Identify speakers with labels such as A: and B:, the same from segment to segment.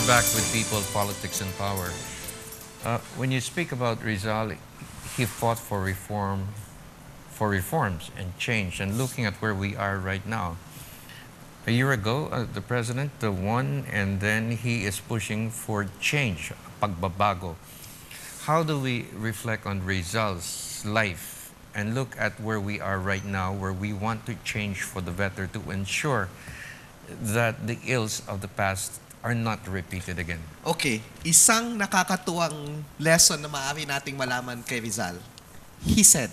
A: back with People, Politics, and Power. When you speak about Rizal, he fought for reforms and change. And looking at where we are right now, a year ago, the president won, and then he is pushing for change, pagbabago. How do we reflect on Rizal's life and look at where we are right now, where we want to change for the better to ensure that the ills of the past are not repeated again?
B: Okay, isang nakakatuwang lesson na maaari nating malaman kay Rizal. He said,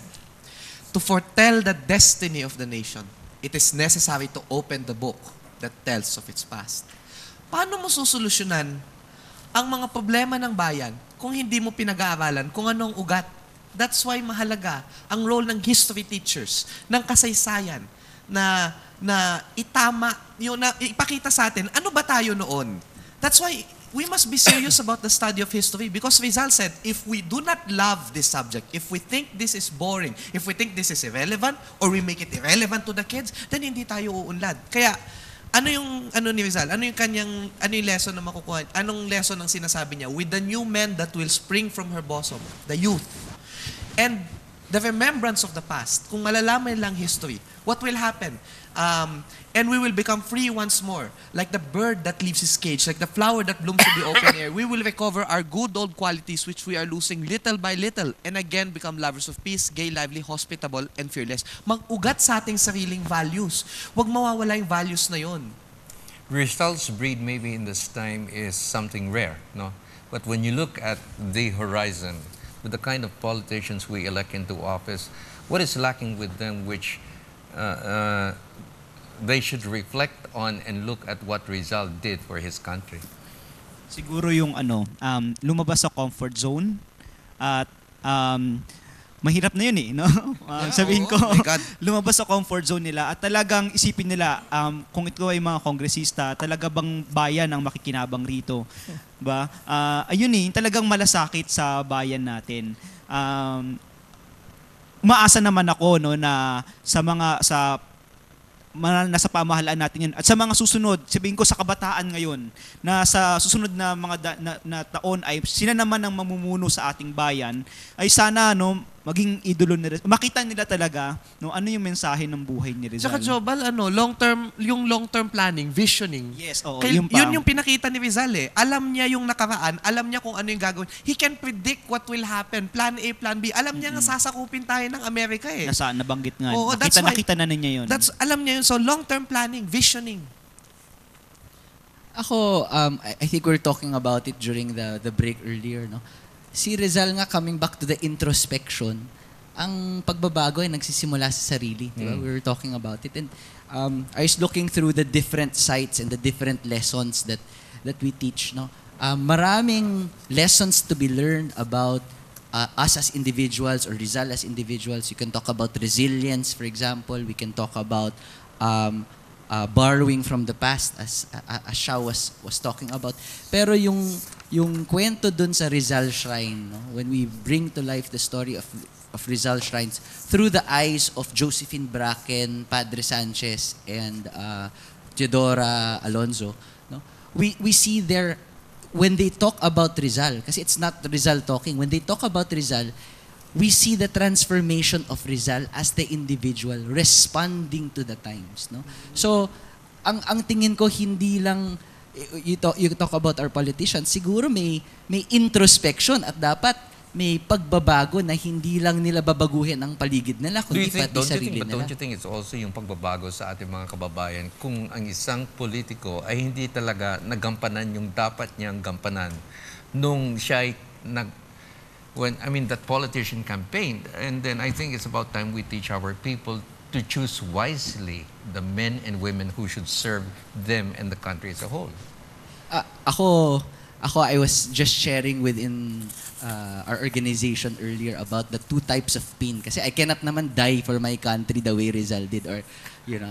B: to foretell the destiny of the nation, it is necessary to open the book that tells of its past. Paano mo susolusyonan ang mga problema ng bayan kung hindi mo pinag-aaralan kung anong ugat? That's why mahalaga ang role ng history teachers, ng kasaysayan, na itama, na ipakita sa atin, ano ba tayo noon? That's why we must be serious about the study of history, because Rizal said, if we do not love this subject, if we think this is boring, if we think this is irrelevant, or we make it irrelevant to the kids, then hindi tayo uunlad. Kaya, ano ni Rizal? Ano yung lesson na makukuha? Anong lesson ang sinasabi niya? With the new men that will spring from her bosom, the youth, and the remembrance of the past, kung malalaman lang history, what will happen? And we will become free once more. Like the bird that leaves his cage, like the flower that blooms in the open air, we will recover our good old qualities which we are losing little by little, and again become lovers of peace, gay, lively, hospitable, and fearless. Mag-ugat sa ating sariling values. Huwag mawawala yung values na yun.
A: Rizal's breed maybe in this time is something rare, no? But when you look at the horizon, with the kind of politicians we elect into office, what is lacking with them which they should reflect on and look at what Rizal did for his country?
C: Siguro yung lumabas sa comfort zone at mahirap na yun eh, no? Sabihin ko, lumabas sa comfort zone nila at talagang isipin nila, kung ito ay mga kongresista, talaga bang bayan ang makikinabang rito? Ba? Ayun eh, talagang malasakit sa bayan natin. Umaasa naman ako no, na nasa pamahalaan natin yan. At sa mga susunod, sabihin ko sa kabataan ngayon, na sa susunod na mga na taon ay sila naman ang mamumuno sa ating bayan, ay sana no, maging idolo nila. Makita nila talaga no, ano yung mensahe ng buhay ni Rizal.
B: Tsaka Jobal, long-term planning, visioning.
C: Yes, oo.
B: Yun yung pinakita ni Rizal eh. Alam niya yung nakaraan, alam niya kung ano yung gagawin. He can predict what will happen. Plan A, Plan B. Alam niya nga sasakupin tayo ng Amerika eh.
C: Nabanggit nga.
B: Oo,
C: nakita na niya yun.
B: Alam niya yun. So long-term planning, visioning.
D: Ako, I think we're talking about it during the break earlier, no? Si Rizal nga, coming back to the introspection, ang pagbabago ay nagsisimula sa sarili. Diba? We were talking about it. And I was looking through the different sites and the different lessons that we teach. No? Maraming lessons to be learned about us as individuals or Rizal as individuals. You can talk about resilience, for example. We can talk about borrowing from the past, as Shao was talking about. Pero yung kwento dun sa Rizal Shrine, no? When we bring to life the story of Rizal Shrines through the eyes of Josephine Bracken, Padre Sanchez, and Teodora Alonzo, no? We see there, when they talk about Rizal, kasi it's not Rizal talking, when they talk about Rizal, we see the transformation of Rizal as the individual responding to the times, no? So ang tingin ko, hindi lang you talk about our politicians, siguro may introspection at dapat may pagbabago na hindi lang nila babaguhin ang paligid nila, kundi pati sarili nila.
A: Don't you think it's also yung pagbabago sa ating mga kababayan kung ang isang politiko ay hindi talaga nagampanan yung dapat niyang gampanan nung siya ay that politician campaigned, and then I think it's about time we teach our people to choose wisely the men and women who should serve them and the country as a whole.
D: Ako, I was just sharing within our organization earlier about the two types of pain. Kasi I cannot naman die for my country the way Rizal did, or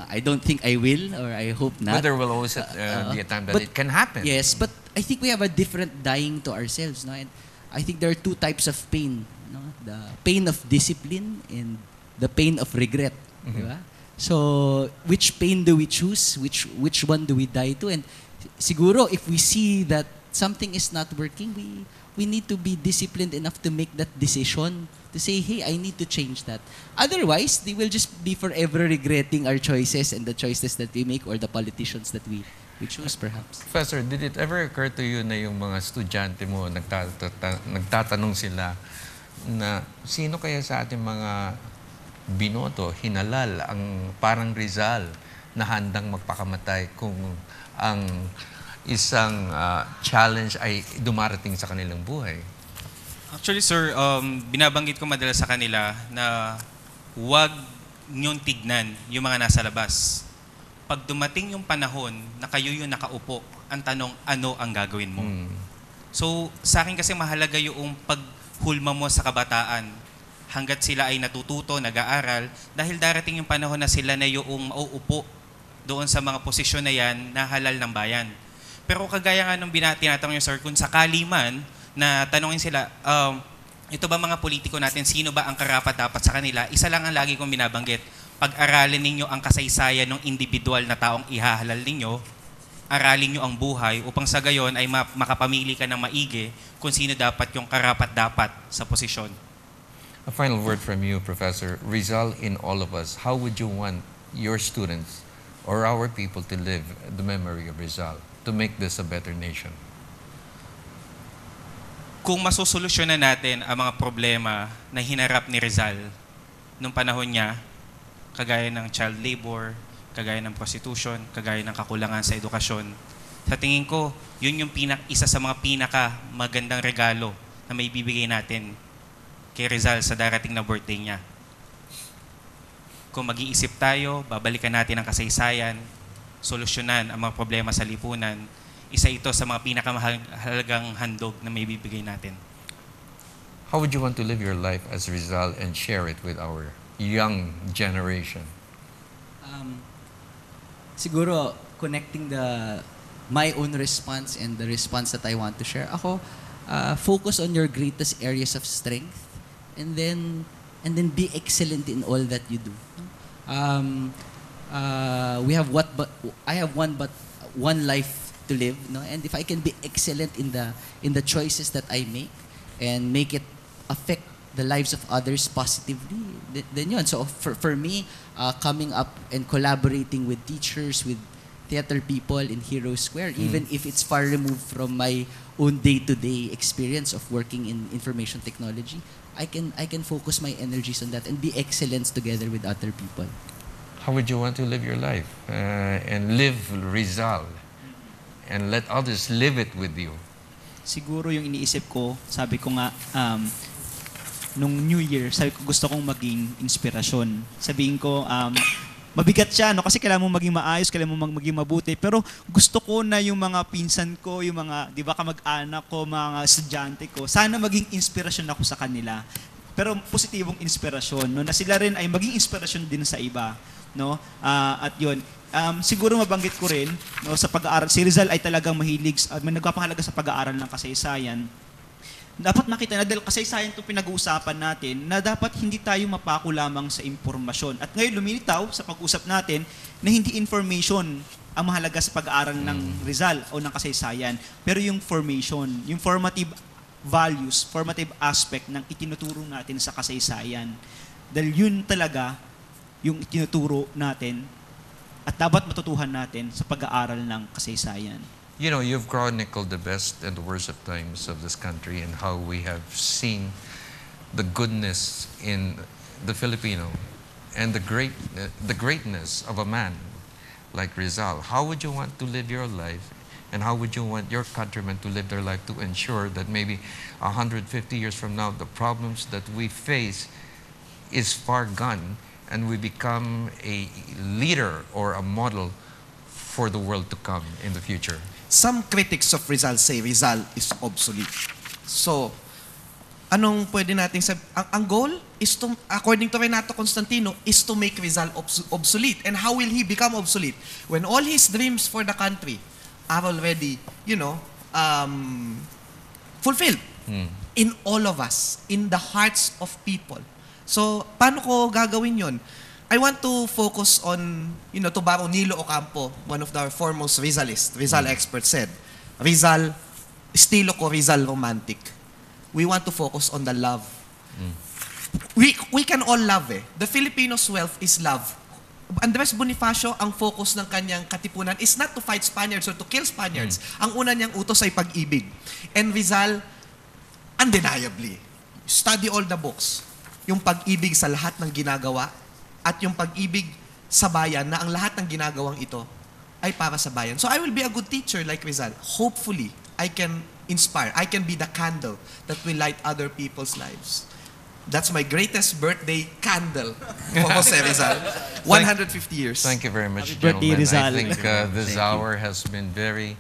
D: I don't think I will, or I hope not.
A: But there will always be a time that it can happen.
D: Yes, but I think we have a different dying to ourselves, no? And I think there are two types of pain, no? The pain of discipline and the pain of regret. Diba? So, which pain do we choose? Which one do we die to? And siguro, if we see that something is not working, we need to be disciplined enough to make that decision, to say, hey, I need to change that. Otherwise, they will just be forever regretting our choices and the choices that we make or the politicians that we choose perhaps.
A: Professor, did it ever occur to you na yung mga estudyante mo, nagtatanong sila na sino kaya sa ating mga binoto, hinalal, ang parang Rizal na handang magpakamatay kung ang isang challenge ay dumarating sa kanilang buhay?
E: Actually, sir, binabanggit ko madalas sa kanila na huwag niyong tignan yung mga nasa labas. Pag dumating yung panahon na kayo yung nakaupo, ang tanong, ano ang gagawin mo? So, sa akin kasi mahalaga yung paghulma mo sa kabataan hanggat sila ay natututo, nag-aaral, dahil darating yung panahon na sila na yung mauupo doon sa mga posisyon na yan na halal ng bayan. Pero kagaya nga nung tinatanong yung sir, kung sakali man na tanongin sila, ito ba mga politiko natin, sino ba ang karapat-dapat sa kanila? Isa lang ang lagi kong binabanggit, pag-aralin ninyo ang kasaysayan ng individual na taong ihahalal ninyo, aralin nyo ang buhay upang sa gayon ay makapamili ka ng maigi kung sino dapat yung karapat-dapat sa posisyon.
A: A final word from you, Professor. Rizal, in all of us, how would you want your students or our people to live the memory of Rizal to make this a better nation?
E: Kung masusolusyonan natin ang mga problema na hinarap ni Rizal nung panahon niya, kagaya ng child labor, kagaya ng prostitution, kagaya ng kakulangan sa edukasyon, sa tingin ko, yun yung isa sa mga pinaka magandang regalo na may bibigay natin kay Rizal sa darating na birthday niya. Kung mag-iisip tayo, babalikan natin ang kasaysayan, solusyonan ang mga problema sa lipunan, isa ito sa mga pinakamahalagang handog na may bibigay natin.
A: How would you want to live your life as Rizal and share it with our young generation?
D: Siguro, connecting my own response and the response that I want to share, ako, focus on your greatest areas of strength and then be excellent in all that you do. I have one life to live, no? And if I can be excellent in the choices that I make and make it affect the lives of others positively, then yun. So for me, coming up and collaborating with teachers, with theater people in Hero Square, even if it's far removed from my own day-to-day experience of working in information technology, I can focus my energies on that and be excellence together with other people.
A: How would you want to live your life and live Rizal and let others live it with you?
C: Siguro yung iniisip ko, sabi ko nga, nung New Year, sabi ko gusto kong maging inspirasyon. Sabihin ko, mabigat siya, no? Kasi kailangan mo maging maayos, kailangan mo maging mabuti. Pero gusto ko na yung mga pinsan ko, yung mga, di ba, kamag-anak ko, mga estudyante ko, sana maging inspirasyon ako sa kanila. Pero positibong inspirasyon, no? Na sila rin ay maging inspirasyon din sa iba. No? At yun, siguro mabanggit ko rin, no, sa pag-aaral, si Rizal ay talagang mahilig, nagpapahalaga sa pag-aaral ng kasaysayan. Dapat makita na dahil kasaysayan itong pinag-uusapan natin na dapat hindi tayo mapako lamang sa impormasyon. At ngayon lumilitaw sa pag-usap natin na hindi information ang mahalaga sa pag-aaral ng Rizal o ng kasaysayan, pero yung formation, yung formative values, formative aspect ng itinuturo natin sa kasaysayan. Dahil yun talaga yung itinuturo natin at dapat matutuhan natin sa pag-aaral ng kasaysayan.
A: You know, you've chronicled the best and the worst of times of this country and how we have seen the goodness in the Filipino and the greatness of a man like Rizal. How would you want to live your life and how would you want your countrymen to live their life to ensure that maybe 150 years from now, the problems that we face is far gone and we become a leader or a model for the world to come in the future?
B: Some critics of Rizal say Rizal is obsolete. So, anong pwede nating sabihin? Ang goal is to, according to Renato Constantino, is to make Rizal obsolete. And how will he become obsolete? When all his dreams for the country are already, fulfilled in all of us, in the hearts of people. So, paano ko gagawin yon? I want to focus on, Tubaro Nilo Ocampo, one of our foremost Rizal experts said, Rizal estilo ko, Rizal Romantic. We want to focus on the love. We can all love eh. The Filipinos' wealth is love. Andres Bonifacio, ang focus ng kanyang katipunan is not to fight Spaniards or to kill Spaniards. Ang una niyang utos ay pag-ibig. And Rizal, undeniably, study all the books. Yung pag-ibig sa lahat ng ginagawa at yung pag-ibig sa bayan na ang lahat ng ginagawang ito ay para sa bayan. So I will be a good teacher like Rizal. Hopefully, I can inspire. I can be the candle that will light other people's lives. That's my greatest birthday candle for Jose Rizal. 150 years.
A: Thank you very much,
C: Happy birthday,
A: gentlemen. I
C: Rizal.
A: think this hour has been very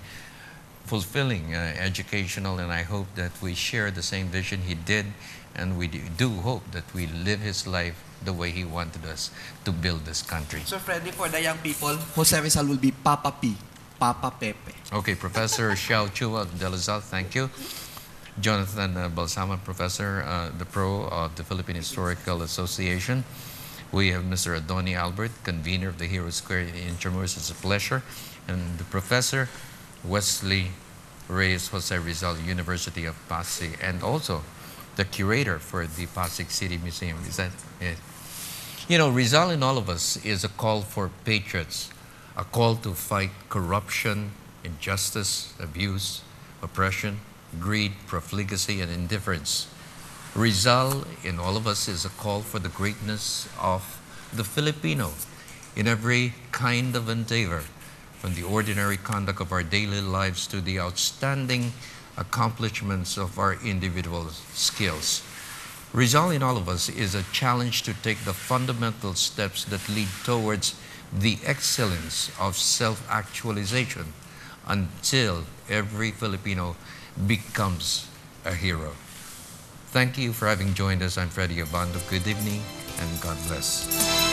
A: fulfilling, educational, and I hope that we share the same vision he did, and we do hope that we live his life the way he wanted us to build this country.
B: So Freddy, for the young people, Jose Rizal will be Papa P, Papa Pepe.
A: Okay, Professor Xiao Chua de la Salle, thank you. Jonathan Balsama, Professor, the Pro of the Philippine Historical Association. We have Mr. Adoni Albert, convener of the Hero Square in Intramuros. It's a pleasure. And the Professor Wesley Reyes Jose Rizal, University of Pasig, and also the curator for the Pasig City Museum. Is that it? You know, Rizal in all of us is a call for patriots, a call to fight corruption, injustice, abuse, oppression, greed, profligacy, and indifference. Rizal in all of us is a call for the greatness of the Filipino in every kind of endeavor, from the ordinary conduct of our daily lives to the outstanding accomplishments of our individual skills. Rizal in all of us is a challenge to take the fundamental steps that lead towards the excellence of self-actualization until every Filipino becomes a hero. Thank you for having joined us. I'm Freddie Abando. Good evening and God bless.